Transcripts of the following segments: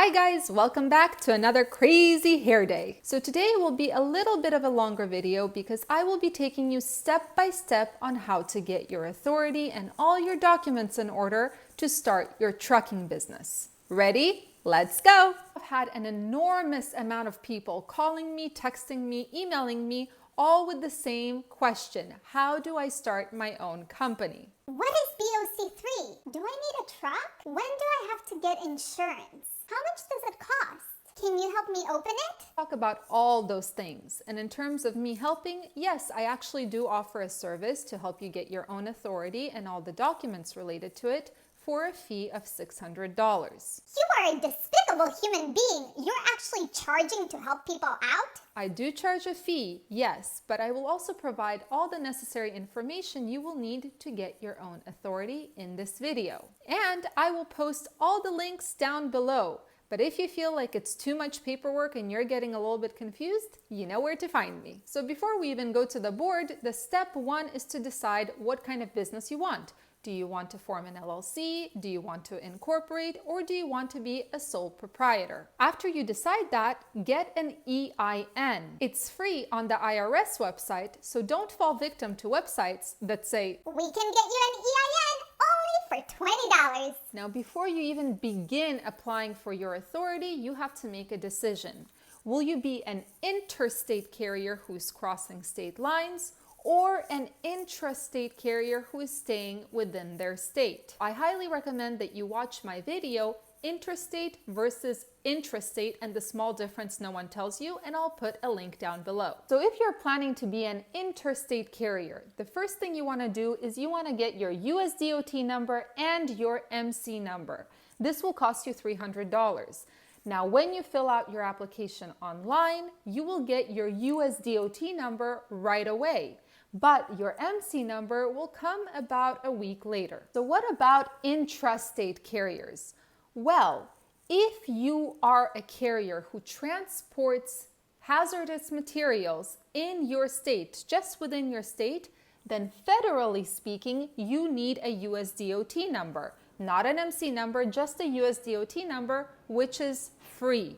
Hi guys, welcome back to another crazy hair day. So today will be a little bit of a longer video because I will be taking you step by step on how to get your authority and all your documents in order to start your trucking business. Ready? Let's go! I've had an enormous amount of people calling me, texting me, emailing me, all with the same question. How do I start my own company? What is BOC3? Do I need a truck? When do I have to get insurance? How much does it cost? Can you help me open it? Talk about all those things. And in terms of me helping, yes, I actually do offer a service to help you get your own authority and all the documents related to it for a fee of $600. You are a despicable human being. You're actually charging to help people out? I do charge a fee, yes, but I will also provide all the necessary information you will need to get your own authority in this video. And I will post all the links down below. But if you feel like it's too much paperwork and you're getting a little bit confused, you know where to find me. So before we even go to the board, the step one is to decide what kind of business you want. Do you want to form an LLC? Do you want to incorporate? Or do you want to be a sole proprietor? After you decide that, get an EIN. It's free on the IRS website, so don't fall victim to websites that say, "We can get you an EIN only for $20. Now, before you even begin applying for your authority, you have to make a decision. Will you be an interstate carrier who's crossing state lines, or an intrastate carrier who is staying within their state? I highly recommend that you watch my video, Interstate versus Intrastate and the small difference no one tells you, and I'll put a link down below. So if you're planning to be an interstate carrier, the first thing you want to do is you want to get your USDOT number and your MC number. This will cost you $300. Now, when you fill out your application online, you will get your USDOT number right away. But your MC number will come about a week later. So what about intrastate carriers? Well, if you are a carrier who transports hazardous materials in your state, just within your state, then federally speaking, you need a USDOT number. Not an MC number, just a USDOT number, which is free.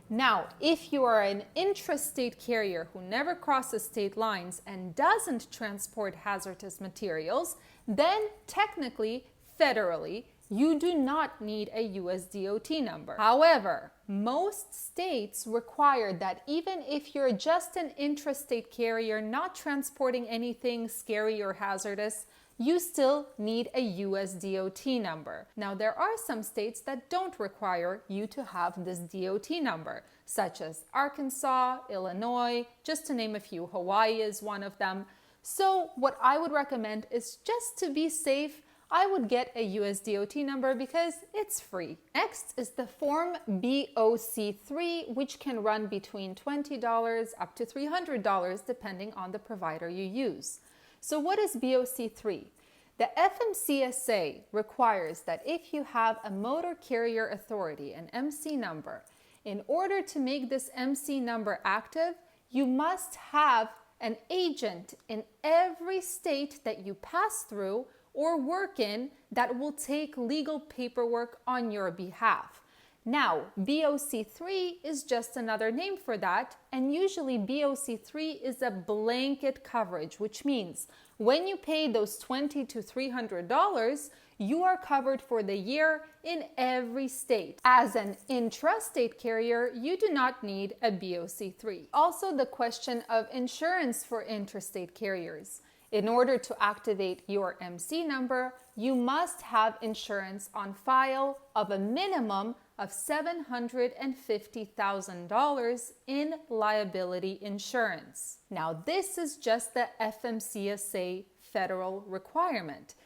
Now, if you are an intrastate carrier who never crosses state lines and doesn't transport hazardous materials, then technically, federally, you do not need a USDOT number. However, most states require that even if you're just an intrastate carrier not transporting anything scary or hazardous, you still need a USDOT number. Now, there are some states that don't require you to have this DOT number, such as Arkansas, Illinois, just to name a few. Hawaii is one of them. So what I would recommend is, just to be safe, I would get a USDOT number because it's free. Next is the form BOC3, which can run between $20 up to $300 depending on the provider you use. So what is BOC3? The FMCSA requires that if you have a motor carrier authority, an MC number, in order to make this MC number active, you must have an agent in every state that you pass through or work in that will take legal paperwork on your behalf. Now, BOC3 is just another name for that, and usually BOC3 is a blanket coverage, which means when you pay those $20 to $300, you are covered for the year in every state. As an intrastate carrier, you do not need a BOC3. Also, the question of insurance for intrastate carriers. In order to activate your MC number, you must have insurance on file of a minimum of $750,000 in liability insurance. Now, this is just the FMCSA federal requirement.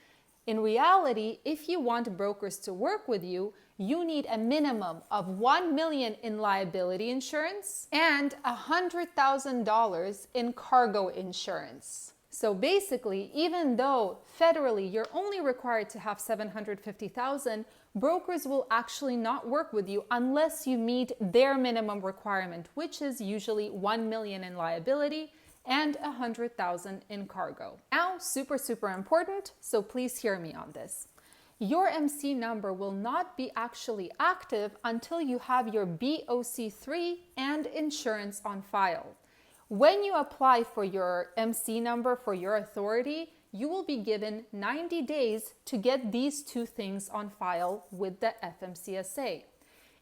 In reality, if you want brokers to work with you, you need a minimum of $1 million in liability insurance and $100,000 in cargo insurance. So basically, even though federally you're only required to have $750,000, brokers will actually not work with you unless you meet their minimum requirement, which is usually $1 million in liability and $100,000 in cargo. Now, super important, so please hear me on this. Your MC number will not be actually active until you have your BOC3 and insurance on file. When you apply for your MC number for your authority, you will be given 90 days to get these two things on file with the FMCSA.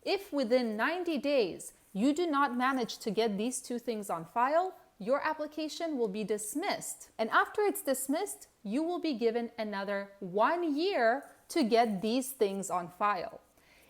If within 90 days you do not manage to get these two things on file, your application will be dismissed. And after it's dismissed, you will be given another 1 year to get these things on file.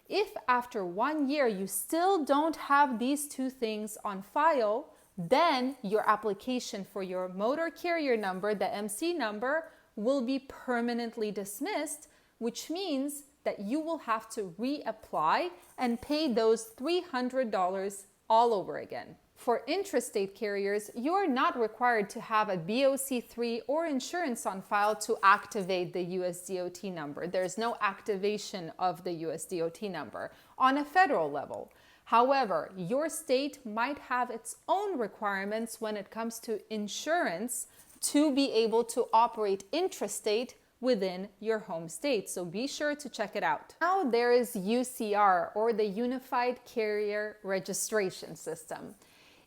If after 1 year you still don't have these two things on file, then your application for your motor carrier number, the MC number, will be permanently dismissed, which means that you will have to reapply and pay those $300 all over again. For intrastate carriers, you are not required to have a BOC3 or insurance on file to activate the USDOT number. There's no activation of the USDOT number on a federal level. However, your state might have its own requirements when it comes to insurance to be able to operate intrastate within your home state. So be sure to check it out. Now there is UCR, or the Unified Carrier Registration System.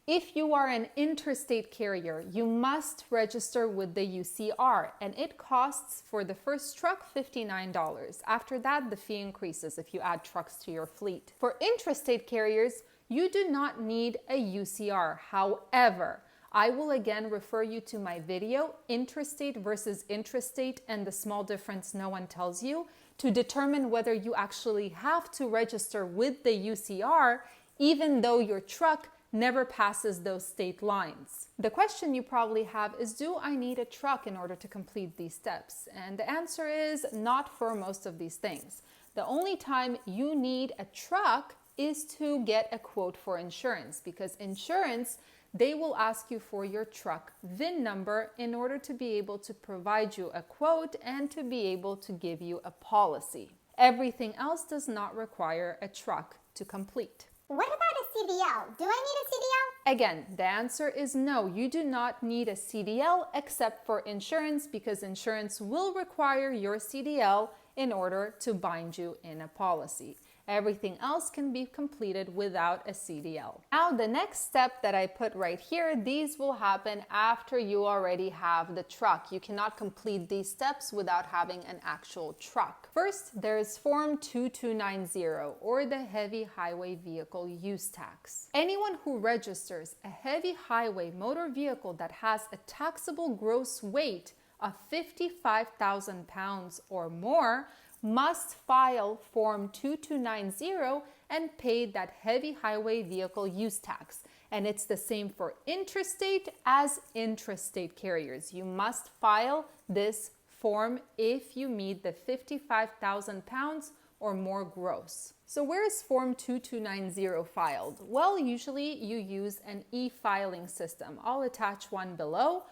If you are an interstate carrier, you must register with the UCR, and it costs for the first truck $59. After that, the fee increases if you add trucks to your fleet. For intrastate carriers, you do not need a UCR. However, I will again refer you to my video, Interstate versus Intrastate and the Small Difference No One Tells You, to determine whether you actually have to register with the UCR even though your truck never passes those state lines. The question you probably have is, do I need a truck in order to complete these steps? And the answer is not for most of these things. The only time you need a truck is to get a quote for insurance, because insurance, they will ask you for your truck VIN number in order to be able to provide you a quote and to be able to give you a policy. Everything else does not require a truck to complete. What about a CDL? Do I need a CDL? Again, the answer is no. You do not need a CDL except for insurance, because insurance will require your CDL in order to bind you in a policy. Everything else can be completed without a CDL. Now, the next step that I put right here, these will happen after you already have the truck. You cannot complete these steps without having an actual truck. First, there is Form 2290, or the Heavy Highway Vehicle Use Tax. Anyone who registers a heavy highway motor vehicle that has a taxable gross weight of 55,000 pounds or more must file Form 2290 and pay that heavy highway vehicle use tax. And it's the same for intrastate as intrastate carriers. You must file this form if you meet the 55,000 pounds or more gross. So where is Form 2290 filed? Well, usually you use an e-filing system. I'll attach one below.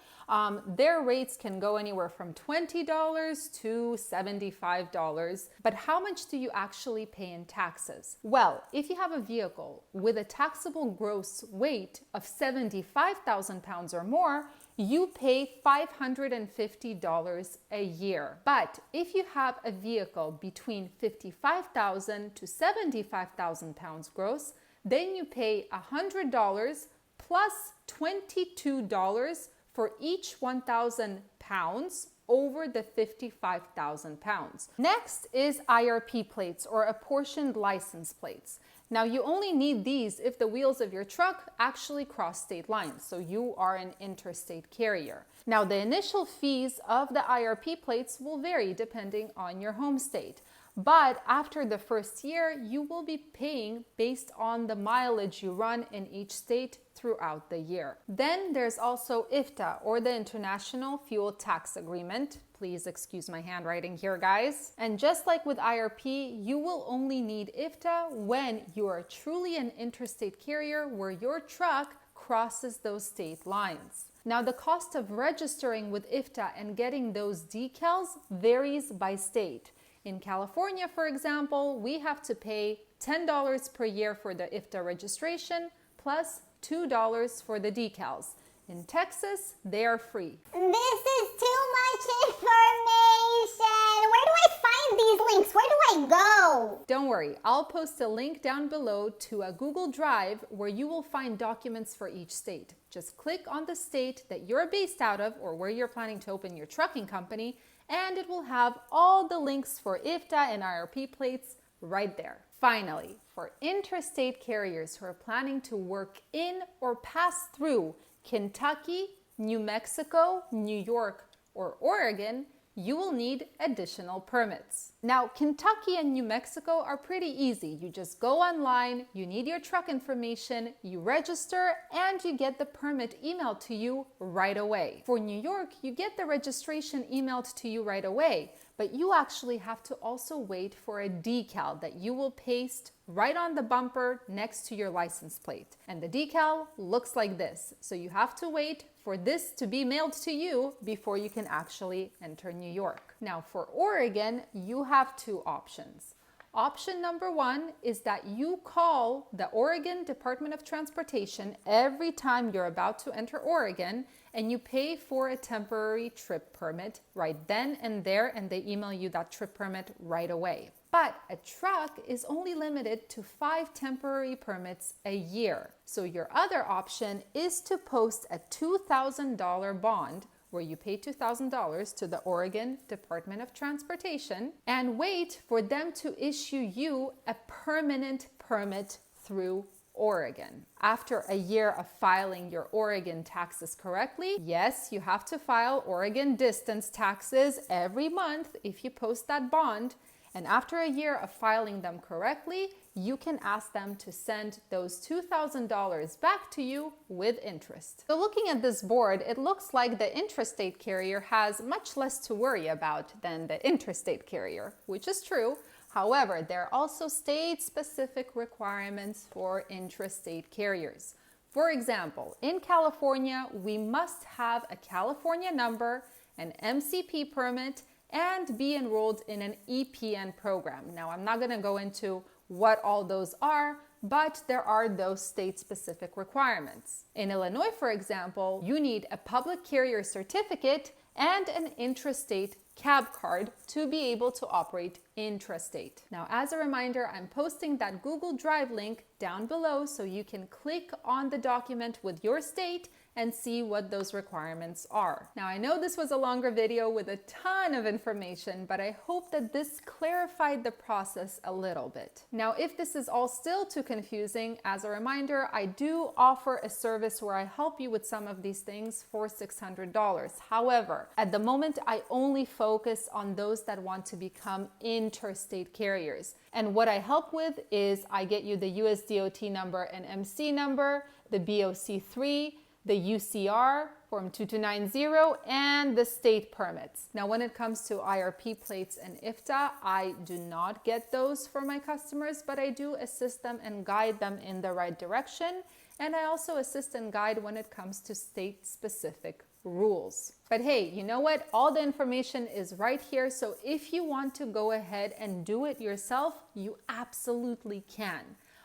Their rates can go anywhere from $20 to $75. But how much do you actually pay in taxes? Well, if you have a vehicle with a taxable gross weight of 75,000 pounds or more, you pay $550 a year. But if you have a vehicle between 55,000 to 75,000 pounds gross, then you pay $100 plus $22 for each 1,000 pounds over the 55,000 pounds. Next is IRP plates, or apportioned license plates. Now, you only need these if the wheels of your truck actually cross state lines, so you are an interstate carrier. Now, the initial fees of the IRP plates will vary depending on your home state. But after the first year, you will be paying based on the mileage you run in each state throughout the year. Then there's also IFTA, or the International Fuel Tax Agreement. Please excuse my handwriting here, guys. And just like with IRP, you will only need IFTA when you are truly an interstate carrier where your truck crosses those state lines. Now, the cost of registering with IFTA and getting those decals varies by state. In California, for example, we have to pay $10 per year for the IFTA registration plus $2 for the decals. In Texas, they are free. This is too much information. Where do I find find these links? Where do I go? Don't worry, I'll post a link down below to a Google Drive where you will find documents for each state. Just click on the state that you're based out of or where you're planning to open your trucking company, and it will have all the links for IFTA and IRP plates right there. Finally, for interstate carriers who are planning to work in or pass through Kentucky, New Mexico, New York, or Oregon, you will need additional permits. Now, Kentucky and New Mexico are pretty easy. You just go online, you need your truck information, you register, and you get the permit emailed to you right away. For New York, you get the registration emailed to you right away, but you actually have to also wait for a decal that you will paste right on the bumper next to your license plate. And the decal looks like this. So you have to wait for this to be mailed to you before you can actually enter New York. Now for Oregon, you have two options. Option number one is that you call the Oregon Department of Transportation every time you're about to enter Oregon, and you pay for a temporary trip permit right then and there, and they email you that trip permit right away. But a truck is only limited to 5 temporary permits a year. So your other option is to post a $2,000 bond where you pay $2,000 to the Oregon Department of Transportation and wait for them to issue you a permanent permit through Oregon. After a year of filing your Oregon taxes correctly, yes, you have to file Oregon distance taxes every month if you post that bond. And after a year of filing them correctly, you can ask them to send those $2,000 back to you with interest. So looking at this board, it looks like the intrastate carrier has much less to worry about than the interstate carrier, which is true. However, there are also state-specific requirements for intrastate carriers. For example, in California, we must have a California number, an MCP permit, and be enrolled in an EPN program. Now, I'm not going to go into what all those are, but there are those state-specific requirements. In Illinois, for example, you need a public carrier certificate and an intrastate cab card to be able to operate intrastate. Now, as a reminder, I'm posting that Google Drive link down below so you can click on the document with your state and see what those requirements are. Now, I know this was a longer video with a ton of information, but I hope that this clarified the process a little bit. Now, if this is all still too confusing, as a reminder, I do offer a service where I help you with some of these things for $600. However, at the moment, I only focus on those that want to become interstate carriers. And what I help with is I get you the US DOT number and MC number, the BOC3, the UCR, Form 2290, and the state permits. Now, when it comes to IRP plates and IFTA, I do not get those for my customers, but I do assist them and guide them in the right direction. And I also assist and guide when it comes to state-specific rules. But hey, you know what? All the information is right here. So if you want to go ahead and do it yourself, you absolutely can.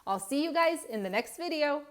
I'll see you guys in the next video.